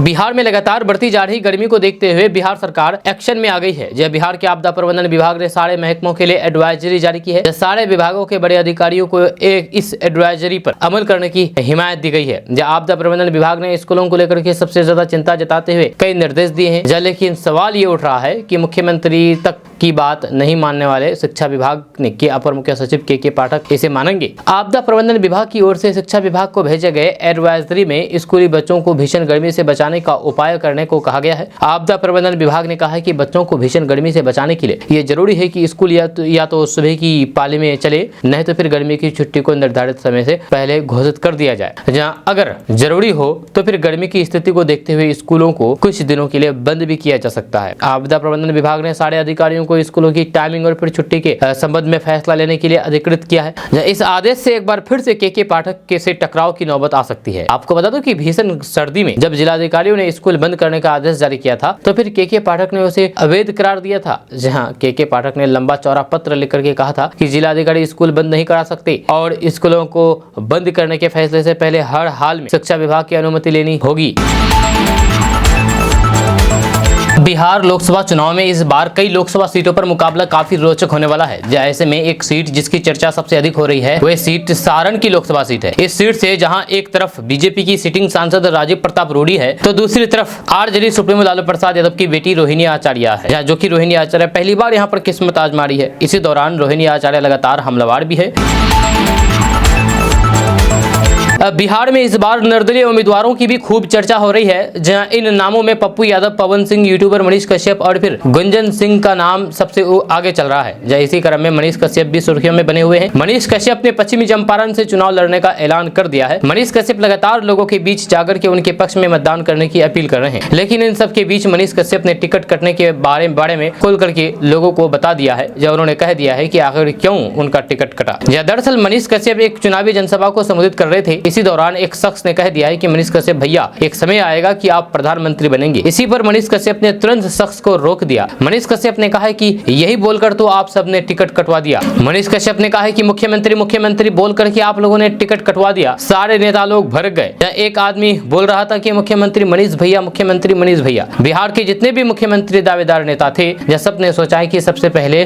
बिहार में लगातार बढ़ती जा रही गर्मी को देखते हुए बिहार सरकार एक्शन में आ गई है। बिहार के आपदा प्रबंधन विभाग ने सारे महकमों के लिए एडवाइजरी जारी की है। सारे विभागों के बड़े अधिकारियों को इस एडवाइजरी पर अमल करने की हिमायत दी गई है। आपदा प्रबंधन विभाग ने स्कूलों को लेकर के सबसे ज्यादा चिंता जताते हुए कई निर्देश दिए हैं। लेकिन सवाल ये उठ रहा है कि मुख्यमंत्री तक की बात नहीं मानने वाले शिक्षा विभाग के अपर मुख्य सचिव के पाठक इसे मानेंगे। आपदा प्रबंधन विभाग की ओर से शिक्षा विभाग को भेजे गए एडवाइजरी में स्कूली बच्चों को भीषण गर्मी से बचाने का उपाय करने को कहा गया है। आपदा प्रबंधन विभाग ने कहा है कि बच्चों को भीषण गर्मी से बचाने के लिए ये जरूरी है कि स्कूल या तो सुबह की पाली में चले, नहीं तो फिर गर्मी की छुट्टी को निर्धारित समय से पहले घोषित कर दिया जाए। जहां अगर जरूरी हो तो फिर गर्मी की स्थिति को देखते हुए स्कूलों को कुछ दिनों के लिए बंद भी किया जा सकता है। आपदा प्रबंधन विभाग ने सारे अधिकारियों को स्कूलों की टाइमिंग और फिर छुट्टी के संबंध में फैसला लेने के लिए अधिकृत किया है। इस आदेश से एक बार फिर से के पाठक के से टकराव की नौबत आ सकती है। आपको बता दो कि भीषण सर्दी में जब जिलाधिकारियों ने स्कूल बंद करने का आदेश जारी किया था तो फिर के पाठक ने उसे अवैध करार दिया था। जहां के पाठक ने लंबा चौड़ा पत्र लिख करके कहा था कि जिलाधिकारी स्कूल बंद नहीं करा सकते और स्कूलों को बंद करने के फैसले से पहले हर हाल में शिक्षा विभाग की अनुमति लेनी होगी। बिहार लोकसभा चुनाव में इस बार कई लोकसभा सीटों पर मुकाबला काफी रोचक होने वाला है। ऐसे में एक सीट जिसकी चर्चा सबसे अधिक हो रही है वह सीट सारण की लोकसभा सीट है। इस सीट से जहां एक तरफ बीजेपी की सिटिंग सांसद राजीव प्रताप रूडी है तो दूसरी तरफ आरजेडी सुप्रीमो लालू प्रसाद यादव की बेटी रोहिणी आचार्य है, जो कि रोहिणी आचार्य पहली बार यहां पर किस्मत आजमा रही है। इसी दौरान रोहिणी आचार्य लगातार हमलावर भी है। बिहार में इस बार निर्दलीय उम्मीदवारों की भी खूब चर्चा हो रही है। जहां इन नामों में पप्पू यादव, पवन सिंह, यूट्यूबर मनीष कश्यप और फिर गुंजन सिंह का नाम सबसे आगे चल रहा है। इसी क्रम में मनीष कश्यप भी सुर्खियों में बने हुए हैं। मनीष कश्यप ने पश्चिमी चंपारण से चुनाव लड़ने का ऐलान कर दिया है। मनीष कश्यप लगातार लोगों के बीच जाकर के उनके पक्ष में मतदान करने की अपील कर रहे हैं। लेकिन इन सब के बीच मनीष कश्यप ने टिकट कटने के बारे में खुल करके लोगों को बता दिया है। उन्होंने कह दिया है कि आखिर क्यों उनका टिकट कटा। दरअसल मनीष कश्यप एक चुनावी जनसभा को संबोधित कर रहे थे। इसी दौरान एक शख्स ने कह दिया है कि मनीष कश्यप भैया एक समय आएगा कि आप प्रधानमंत्री बनेंगे। इसी पर मनीष कश्यप ने तुरंत शख्स को रोक दिया। मनीष कश्यप ने कहा है कि यही बोलकर तो आप सबने टिकट कटवा दिया। मनीष कश्यप ने कहा है कि मुख्यमंत्री बोल करके आप लोगों ने टिकट कटवा दिया। सारे नेता लोग भड़क गए। एक आदमी बोल रहा था कि मुख्यमंत्री मनीष भैया। बिहार के जितने भी मुख्यमंत्री दावेदार नेता थे सबने सोचा है कि सबसे पहले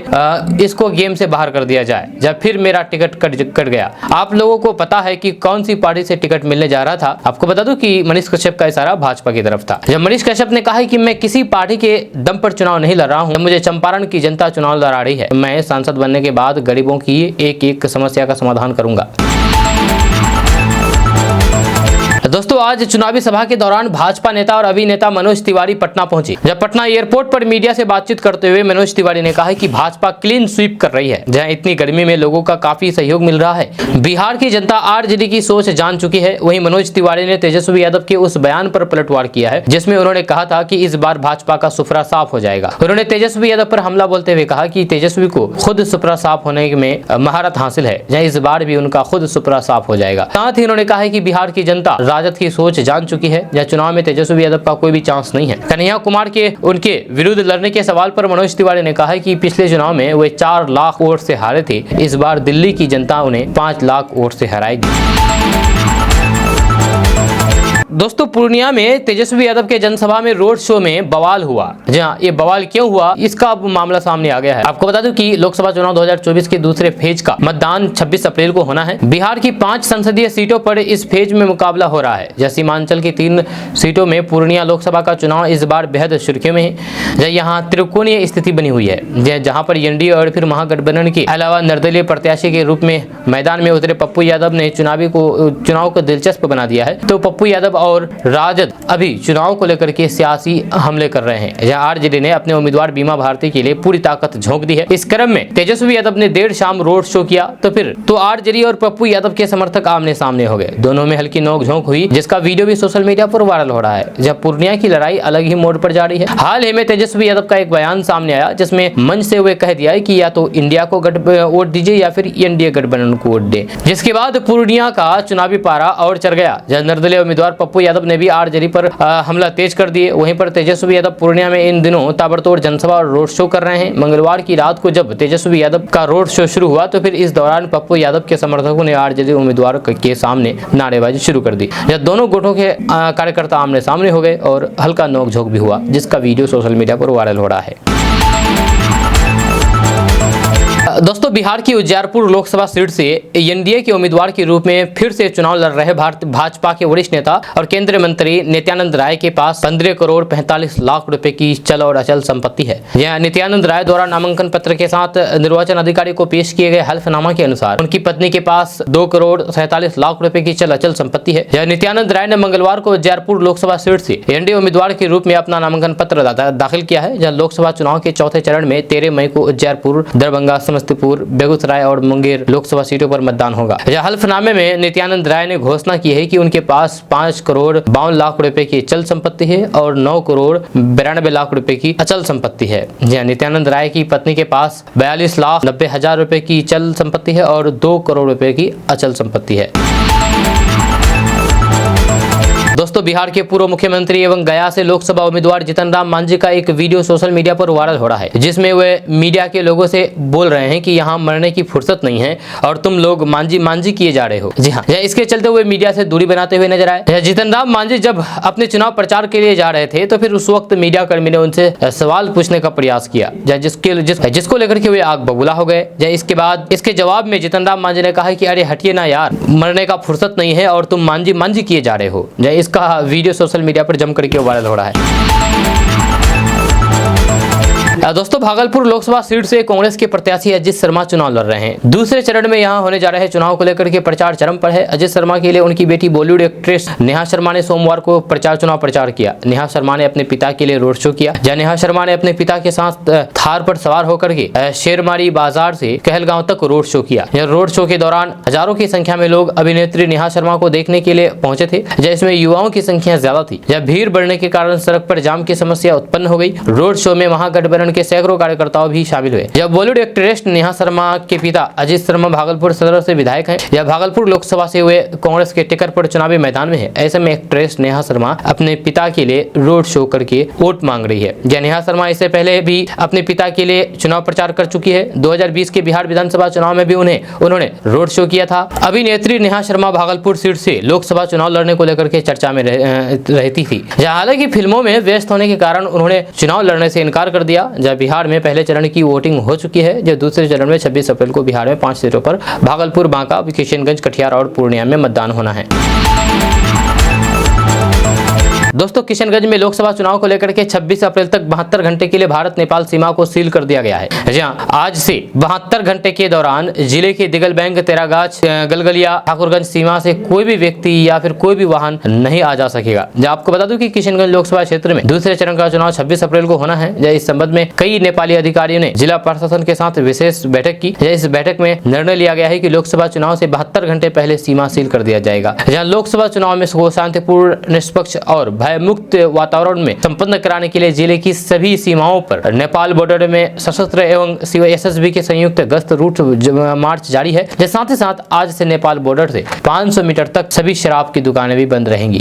इसको गेम से बाहर कर दिया जाए। जब फिर मेरा टिकट कट गया। आप लोगों को पता है कि कौन सी पार्टी से टिकट मिलने जा रहा था। आपको बता दूं कि मनीष कश्यप का इशारा भाजपा की तरफ था। जब मनीष कश्यप ने कहा है कि मैं किसी पार्टी के दम पर चुनाव नहीं लड़ रहा हूं, मुझे चंपारण की जनता चुनाव लड़ा रही है। मैं सांसद बनने के बाद गरीबों की एक समस्या का समाधान करूंगा। दोस्तों आज चुनावी सभा के दौरान भाजपा नेता और अभिनेता मनोज तिवारी पटना पहुंचे। जब पटना एयरपोर्ट पर मीडिया से बातचीत करते हुए मनोज तिवारी ने कहा है कि भाजपा क्लीन स्वीप कर रही है। जहां इतनी गर्मी में लोगों का काफी सहयोग मिल रहा है। बिहार की जनता आरजेडी की सोच जान चुकी है। वहीं मनोज तिवारी ने तेजस्वी यादव के उस बयान पर पलटवार किया है जिसमें उन्होंने कहा था कि इस बार भाजपा का सुफरा साफ हो जाएगा। उन्होंने तेजस्वी यादव पर हमला बोलते हुए कहा कि तेजस्वी को खुद सुफरा साफ होने में महारत हासिल है। जहाँ इस बार भी उनका खुद सुफरा साफ हो जाएगा। साथ ही उन्होंने कहा है कि बिहार की जनता राजद की सोच जान चुकी है। या चुनाव में तेजस्वी यादव का कोई भी चांस नहीं है। कन्हैया कुमार के उनके विरुद्ध लड़ने के सवाल पर मनोज तिवारी ने कहा है कि पिछले चुनाव में वे 4 लाख वोट से हारे थे। इस बार दिल्ली की जनता उन्हें 5 लाख वोट से हराएगी। दोस्तों पूर्णिया में तेजस्वी यादव के जनसभा में रोड शो में बवाल हुआ। जहां ये बवाल क्यों हुआ इसका अब मामला सामने आ गया है। आपको बता दूं कि लोकसभा चुनाव 2024 के दूसरे फेज का मतदान 26 अप्रैल को होना है। बिहार की 5 संसदीय सीटों पर इस फेज में मुकाबला हो रहा है। जैसे सीमांचल की 3 सीटों में पूर्णिया लोकसभा का चुनाव इस बार बेहद सुर्खियों में है। यहाँ त्रिकोणीय स्थिति बनी हुई है। जहाँ पर एनडीए और फिर महागठबंधन के अलावा निर्दलीय प्रत्याशी के रूप में मैदान में उतरे पप्पू यादव ने चुनाव को दिलचस्प बना दिया है। तो पप्पू यादव और राजद अभी चुनाव को लेकर के सियासी हमले कर रहे हैं, जहां आरजेडी ने अपने उम्मीदवार बीमा भारती के लिए पूरी ताकत झोंक दी है। इस क्रम में तेजस्वी यादव ने देर शाम रोड शो किया तो आरजेडी और पप्पू यादव के समर्थक आमने सामने हो गए। दोनों में हल्की नोकझोंक हुई, जिसका वीडियो भी सोशल मीडिया पर वायरल हो रहा है। जब पूर्णिया की लड़ाई अलग ही मोड़ पर जारी है। हाल ही में तेजस्वी यादव का एक बयान सामने आया, जिसमें मंच से वे कह दिया कि या तो इंडिया को वोट दीजिए या फिर एनडीए गठबंधन को वोट दे। जिसके बाद पूर्णिया का चुनावी पारा और चढ़ गया, जहां निर्दलीय उम्मीदवार पप्पू यादव ने भी आरजेडी पर हमला तेज कर दिए। वहीं पर तेजस्वी यादव पूर्णिया में इन दिनों ताबड़तोड़ जनसभा और रोड शो कर रहे हैं। मंगलवार की रात को जब तेजस्वी यादव का रोड शो शुरू हुआ तो फिर इस दौरान पप्पू यादव के समर्थकों ने आरजेडी उम्मीदवार के सामने नारेबाजी शुरू कर दी, जब दोनों गुटों के कार्यकर्ता आमने सामने हो गए और हल्का नोकझोंक भी हुआ, जिसका वीडियो सोशल मीडिया पर वायरल हो रहा है। दोस्तों, बिहार की उज्जैरपुर लोकसभा सीट से एनडीए के उम्मीदवार के रूप में फिर से चुनाव लड़ रहे भाजपा के वरिष्ठ नेता और केंद्रीय मंत्री नित्यानंद राय के पास 15 करोड़ 45 लाख रुपए की चल और अचल संपत्ति है। यह नित्यानंद राय द्वारा नामांकन पत्र के साथ निर्वाचन अधिकारी को पेश किए गए हल्फनामा के अनुसार उनकी पत्नी के पास 2 करोड़ 47 लाख रुपए की चल अचल संपत्ति है। यह नित्यानंद राय ने मंगलवार को उज्जैरपुर लोकसभा सीट से एनडीए उम्मीदवार के रूप में अपना नामांकन पत्र दाखिल किया है। जहाँ लोकसभा चुनाव के चौथे चरण में 13 मई को उज्जैरपुर, दरभंगा, समस्तीपुर, बेगूसराय और मुंगेर लोकसभा सीटों पर मतदान होगा। हल्फनामे में नित्यानंद राय ने घोषणा की है कि उनके पास 5 करोड़ 52 लाख रुपए की चल संपत्ति है और 9 करोड़ 92 लाख रुपए की अचल संपत्ति है। नित्यानंद राय की पत्नी के पास 42 लाख 90 हजार रुपए की चल संपत्ति है और 2 करोड़ रुपए की अचल संपत्ति है। दोस्तों, बिहार के पूर्व मुख्यमंत्री एवं गया से लोकसभा उम्मीदवार जीतन राम मांझी का एक वीडियो सोशल मीडिया पर वायरल हो रहा है, जिसमें वे मीडिया के लोगों से बोल रहे हैं कि यहाँ मरने की फुर्सत नहीं है और तुम लोग मांझी मांझी किए जा रहे हो। जी हाँ, इसके चलते हुए मीडिया से दूरी बनाते हुए नजर आए। जीतन राम मांझी जब अपने चुनाव प्रचार के लिए जा रहे थे तो फिर उस वक्त मीडिया कर्मी ने उनसे सवाल पूछने का प्रयास किया, जिसको लेकर के वे आग बबूला हो गए। इसके बाद इसके जवाब में जीतन राम मांझी ने कहा कि अरे हटिए ना यार, मरने का फुर्सत नहीं है और तुम मांझी मांझी किए जा रहे हो। इसका वीडियो सोशल मीडिया पर जम करके वायरल हो रहा है। दोस्तों, भागलपुर लोकसभा सीट से कांग्रेस के प्रत्याशी अजित शर्मा चुनाव लड़ रहे हैं। दूसरे चरण में यहां होने जा रहे चुनाव को लेकर के प्रचार चरम पर है। अजित शर्मा के लिए उनकी बेटी बॉलीवुड एक्ट्रेस नेहा शर्मा ने सोमवार को चुनाव प्रचार किया। नेहा शर्मा ने अपने पिता के लिए रोड शो किया। नेहा शर्मा ने अपने पिता के साथ थार पर सवार होकर के शेरमारी बाजार से कहलगांव तक रोड शो किया। रोड शो के दौरान हजारों की संख्या में लोग अभिनेत्री नेहा शर्मा को देखने के लिए पहुंचे थे, जिसमें युवाओं की संख्या ज्यादा थी। भीड़ बढ़ने के कारण सड़क पर जाम की समस्या उत्पन्न हो गई। रोड शो में महागठबंधन के सैकड़ों कार्यकर्ताओं भी शामिल हुए। जब बॉलीवुड एक्ट्रेस नेहा शर्मा के पिता अजित शर्मा भागलपुर सदर से विधायक हैं, या भागलपुर लोकसभा से हुए कांग्रेस के टिकट पर चुनावी मैदान में है। ऐसे में एक्ट्रेस नेहा शर्मा अपने पिता के लिए रोड शो करके वोट मांग रही है। नेहा शर्मा इससे पहले भी अपने पिता के लिए चुनाव प्रचार कर चुकी है। 2020 के बिहार विधानसभा चुनाव में भी उन्होंने रोड शो किया था। अभिनेत्री नेहा शर्मा भागलपुर सीट से लोकसभा चुनाव लड़ने को लेकर के चर्चा में रहती थी। हालांकि फिल्मों में व्यस्त होने के कारण उन्होंने चुनाव लड़ने से इनकार कर दिया। जब बिहार में पहले चरण की वोटिंग हो चुकी है, जो दूसरे चरण में 26 अप्रैल को बिहार में 5 सीटों पर भागलपुर, बांका, किशनगंज, कटिहार और पूर्णिया में मतदान होना है। दोस्तों, किशनगंज में लोकसभा चुनाव को लेकर के 26 अप्रैल तक 72 घंटे के लिए भारत नेपाल सीमा को सील कर दिया गया है। जहां आज से 72 घंटे के दौरान जिले के दिगल बैंक, तेरागाछ, गलगलिया, ठाकुरगंज सीमा से कोई भी व्यक्ति या फिर कोई भी वाहन नहीं आ जा सकेगा। आपको बता दूं कि किशनगंज लोकसभा क्षेत्र में दूसरे चरण का चुनाव 26 अप्रैल को होना है। इस संबंध में कई नेपाली अधिकारियों ने जिला प्रशासन के साथ विशेष बैठक की। इस बैठक में निर्णय लिया गया है कि लोकसभा चुनाव से 72 घंटे पहले सीमा सील कर दिया जाएगा। जहाँ लोकसभा चुनाव में शांतिपूर्ण, निष्पक्ष और भयमुक्त वातावरण में संपन्न कराने के लिए जिले की सभी सीमाओं पर नेपाल बॉर्डर में सशस्त्र एवं एसएसबी के संयुक्त गश्त रूट मार्च जारी है। साथ ही साथ आज से नेपाल बॉर्डर से 500 मीटर तक सभी शराब की दुकानें भी बंद रहेंगी।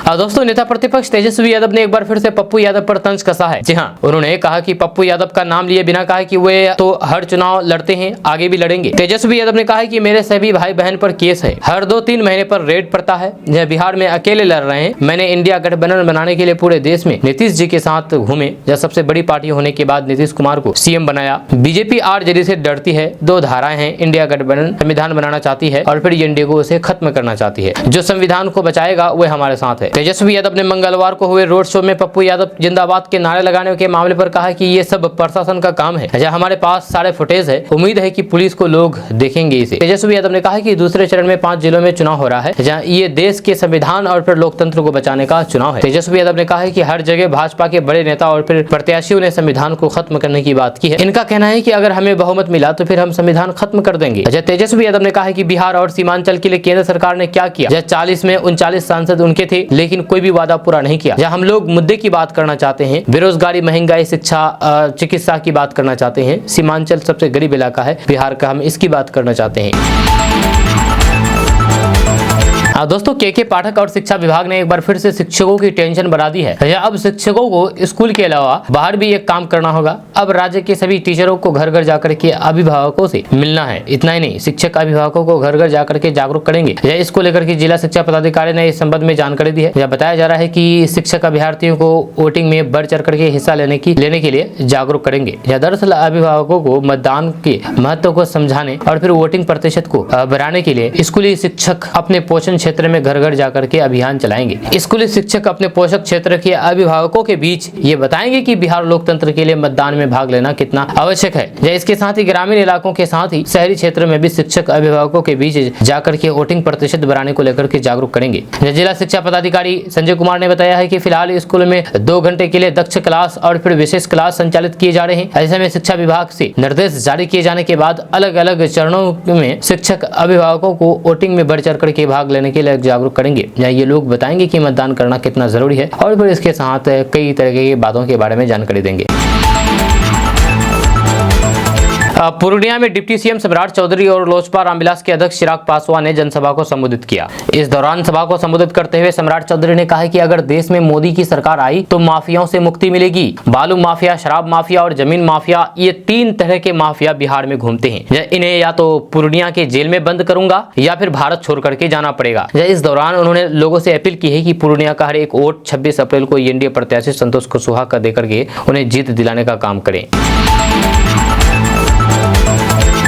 दोस्तों, नेता प्रतिपक्ष तेजस्वी यादव ने एक बार फिर से पप्पू यादव पर तंज कसा है। जी हाँ, उन्होंने कहा कि पप्पू यादव का नाम लिए बिना कहा कि वे तो हर चुनाव लड़ते हैं, आगे भी लड़ेंगे। तेजस्वी यादव ने कहा कि मेरे सभी भाई बहन पर केस है, हर 2-3 महीने पर रेड पड़ता है। यह बिहार में अकेले लड़ रहे हैं। मैंने इंडिया गठबंधन बनाने के लिए पूरे देश में नीतीश जी के साथ घूमे। जब सबसे बड़ी पार्टी होने के बाद नीतीश कुमार को सीएम बनाया। बीजेपी आरजेडी से डरती है। 2 धाराएं हैं, इंडिया गठबंधन संविधान बनाना चाहती है और फिर एनडीए को उसे खत्म करना चाहती है। जो संविधान को बचाएगा वह हमारे साथ है। तेजस्वी यादव ने मंगलवार को हुए रोड शो में पप्पू यादव जिंदाबाद के नारे लगाने के मामले पर कहा कि ये सब प्रशासन का काम है। हमारे पास सारे फुटेज है, उम्मीद है कि पुलिस को लोग देखेंगे इसे। तेजस्वी यादव ने कहा कि दूसरे चरण में 5 जिलों में चुनाव हो रहा है, जहां ये देश के संविधान और फिर लोकतंत्र को बचाने का चुनाव है। तेजस्वी यादव ने कहा है कि हर जगह भाजपा के बड़े नेता और फिर प्रत्याशियों ने संविधान को खत्म करने की बात की है। इनका कहना है कि अगर हमें बहुमत मिला तो फिर हम संविधान खत्म कर देंगे। तेजस्वी यादव ने कहा है कि बिहार और सीमांचल के लिए केंद्र सरकार ने क्या किया। 40 में 39 सांसद उनके थे, लेकिन कोई भी वादा पूरा नहीं किया। हम लोग मुद्दे की बात करना चाहते हैं, बेरोजगारी, महंगाई, शिक्षा, चिकित्सा की बात करना चाहते हैं। सीमांचल सबसे गरीब इलाका है बिहार का, हम इसकी बात करना चाहते हैं। दोस्तों, के पाठक और शिक्षा विभाग ने एक बार फिर से शिक्षकों की टेंशन बढ़ा दी है। अब शिक्षकों को स्कूल के अलावा बाहर भी एक काम करना होगा। अब राज्य के सभी टीचरों को घर घर जाकर के अभिभावकों से मिलना है। इतना ही नहीं, शिक्षक अभिभावकों को घर घर जाकर के जागरूक करेंगे। इसको लेकर के जिला शिक्षा पदाधिकारी ने इस संबंध में जानकारी दी है। बताया जा रहा है कि शिक्षक अभ्यर्थियों को वोटिंग में बढ़ चढ़ करके हिस्सा लेने के लिए जागरूक करेंगे। दरअसल अभिभावकों को मतदान के महत्व को समझाने और फिर वोटिंग प्रतिशत को बढ़ाने के लिए स्कूली शिक्षक अपने पोषण क्षेत्र में घर घर जाकर के अभियान चलाएंगे। स्कूली शिक्षक अपने पोषक क्षेत्र के अभिभावकों के बीच ये बताएंगे कि बिहार लोकतंत्र के लिए मतदान में भाग लेना कितना आवश्यक है। इसके साथ ही ग्रामीण इलाकों के साथ ही शहरी क्षेत्र में भी शिक्षक अभिभावकों के बीच जाकर के वोटिंग प्रतिशत बढ़ाने को लेकर के जागरूक करेंगे। जिला शिक्षा पदाधिकारी संजय कुमार ने बताया है कि फिलहाल स्कूल में 2 घंटे के लिए दक्ष क्लास और फिर विशेष क्लास संचालित किए जा रहे हैं। ऐसे में शिक्षा विभाग से निर्देश जारी किए जाने के बाद अलग अलग चरणों में शिक्षक अभिभावकों को वोटिंग में बढ़ चढ़ करके भाग लेने के लिए जागरूक करेंगे। ये लोग बताएंगे कि मतदान करना कितना जरूरी है और फिर इसके साथ कई तरह की बातों के बारे में जानकारी देंगे। पूर्णिया में डिप्टी सीएम सम्राट चौधरी और लोजपा रामविलास के अध्यक्ष चिराग पासवान ने जनसभा को संबोधित किया। इस दौरान सभा को संबोधित करते हुए सम्राट चौधरी ने कहा कि अगर देश में मोदी की सरकार आई तो माफियाओं से मुक्ति मिलेगी। बालू माफिया, शराब माफिया और जमीन माफिया, ये 3 तरह के माफिया बिहार में घूमते हैं। इन्हें या तो पूर्णिया के जेल में बंद करूंगा या फिर भारत छोड़ करके जाना पड़ेगा। इस दौरान उन्होंने लोगों से अपील की है कि पूर्णिया का हर एक वोट 26 अप्रैल को एनडीए प्रत्याशी संतोष कुशवाहा का देकर के उन्हें जीत दिलाने का काम करें।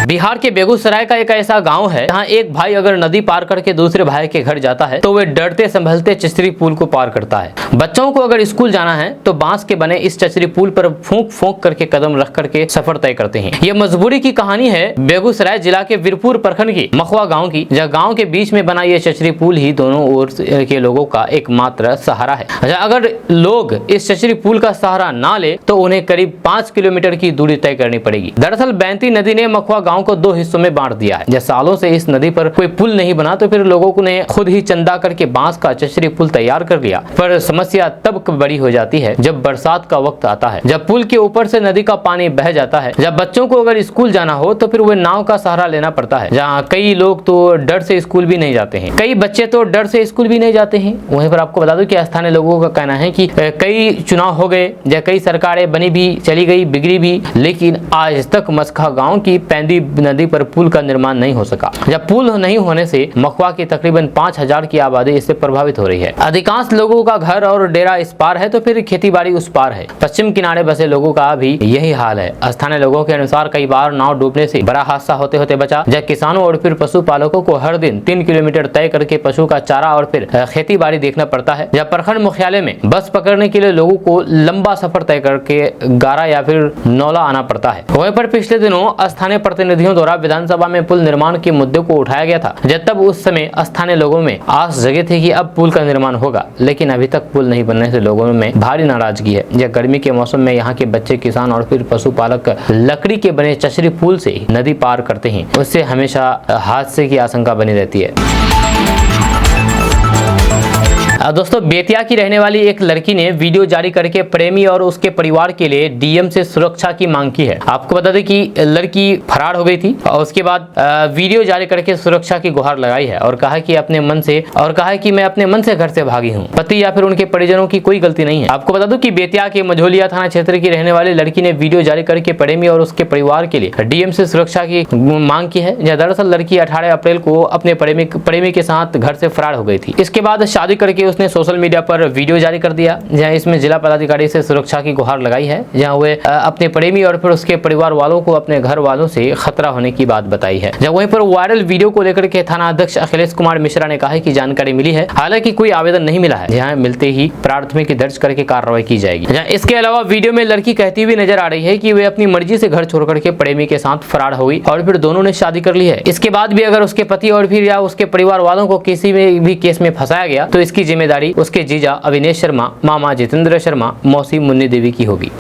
बिहार के बेगूसराय का एक ऐसा गांव है जहां एक भाई अगर नदी पार करके दूसरे भाई के घर जाता है तो वे डरते संभलते चचरी पुल को पार करता है। बच्चों को अगर स्कूल जाना है तो बांस के बने इस चचरी पुल पर फूंक फूंक करके कदम रख करके सफर तय करते हैं। ये मजबूरी की कहानी है बेगूसराय जिला के वीरपुर प्रखंड की मखवा गाँव की, जहाँ गाँव के बीच में बना ये चचरी पुल ही दोनों ओर के लोगों का एकमात्र सहारा है। अगर लोग इस चचरी पुल का सहारा ना ले तो उन्हें करीब 5 किलोमीटर की दूरी तय करनी पड़ेगी। दरअसल बैंती नदी ने मखवा गाँव को 2 हिस्सों में बांट दिया है। जब सालों से इस नदी पर कोई पुल नहीं बना तो फिर लोगों ने खुद ही चंदा करके बांस का चचरी पुल तैयार कर लिया। पर समस्या तब बड़ी हो जाती है जब बरसात का वक्त आता है, जब पुल के ऊपर से नदी का पानी बह जाता है। जब बच्चों को अगर स्कूल जाना हो तो फिर वे नाव का सहारा लेना पड़ता है, जहाँ कई लोग तो डर से स्कूल भी नहीं जाते हैं, कई बच्चे तो डर से स्कूल भी नहीं जाते हैं। वहीं पर आपको बता दूं कि स्थानीय लोगों का कहना है कि कई चुनाव हो गए या कई सरकारें बनी भी, चली गई, बिगड़ी भी, लेकिन आज तक मस्खा गाँव की पैंदी नदी पर पुल का निर्माण नहीं हो सका। जब पुल नहीं होने से मखवा की तकरीबन 5000 की आबादी इससे प्रभावित हो रही है। अधिकांश लोगों का घर और डेरा इस पार है तो फिर खेतीबाड़ी उस पार है। पश्चिम किनारे बसे लोगों का भी यही हाल है। स्थानीय लोगों के अनुसार कई बार नाव डूबने से बड़ा हादसा होते होते बचा। जब किसानों और फिर पशुपालकों को हर दिन 3 किलोमीटर तय करके पशु का चारा और फिर खेतीबाड़ी देखना पड़ता है। जब प्रखंड मुख्यालय में बस पकड़ने के लिए लोगों को लंबा सफर तय करके गारा या फिर नौला आना पड़ता है। वहीं पर पिछले दिनों स्थानीय प्रतिनिधियों द्वारा विधानसभा में पुल निर्माण के मुद्दे को उठाया गया था। जब तब उस समय स्थानीय लोगों में आस जगी थी कि अब पुल का निर्माण होगा, लेकिन अभी तक पुल नहीं बनने से लोगों में भारी नाराजगी है। यह गर्मी के मौसम में यहाँ के बच्चे, किसान और फिर पशुपालक लकड़ी के बने चचरी पुल से नदी पार करते हैं, उससे हमेशा हादसे की आशंका बनी रहती है। दोस्तों, बेतिया की रहने वाली एक लड़की ने वीडियो जारी करके प्रेमी और उसके परिवार के लिए डीएम से सुरक्षा की मांग की है। आपको बता दें कि लड़की फरार हो गई थी और उसके बाद वीडियो जारी करके सुरक्षा की गुहार लगाई है और कहा कि मैं अपने मन से घर से भागी हूं। पति या फिर उनके परिजनों की कोई गलती नहीं है। आपको बता दूं कि बेतिया के मझोलिया थाना क्षेत्र की रहने वाली लड़की ने वीडियो जारी करके प्रेमी और उसके परिवार के लिए डीएम से सुरक्षा की मांग की है। दरअसल लड़की 18 अप्रैल को अपने प्रेमी के साथ घर से फरार हो गई थी। इसके बाद शादी करके उसने सोशल मीडिया पर वीडियो जारी कर दिया, जहां इसमें जिला पदाधिकारी से सुरक्षा की गुहार लगाई है, जहां वे अपने प्रेमी और फिर उसके परिवार वालों को अपने घर वालों से खतरा होने की बात बताई है। जब वहीं पर वायरल वीडियो को लेकर के थाना अध्यक्ष अखिलेश कुमार मिश्रा ने कहा है कि जानकारी मिली है, हालांकि कोई आवेदन नहीं मिला है, जहां मिलते ही प्राथमिकी दर्ज करके कार्रवाई की जाएगी। जहां इसके अलावा वीडियो में लड़की कहती हुई नजर आ रही है कि वे अपनी मर्जी से घर छोड़कर के प्रेमी के साथ फरार हो गई और फिर दोनों ने शादी कर ली है। इसके बाद भी अगर उसके पति और फिर या उसके परिवार वालों को किसी में भी केस में फंसाया गया तो इसकी जिम्मेदारी उसके जीजा अविनेश शर्मा, मामा जितेंद्र शर्मा, मौसी मुन्नी देवी की होगी।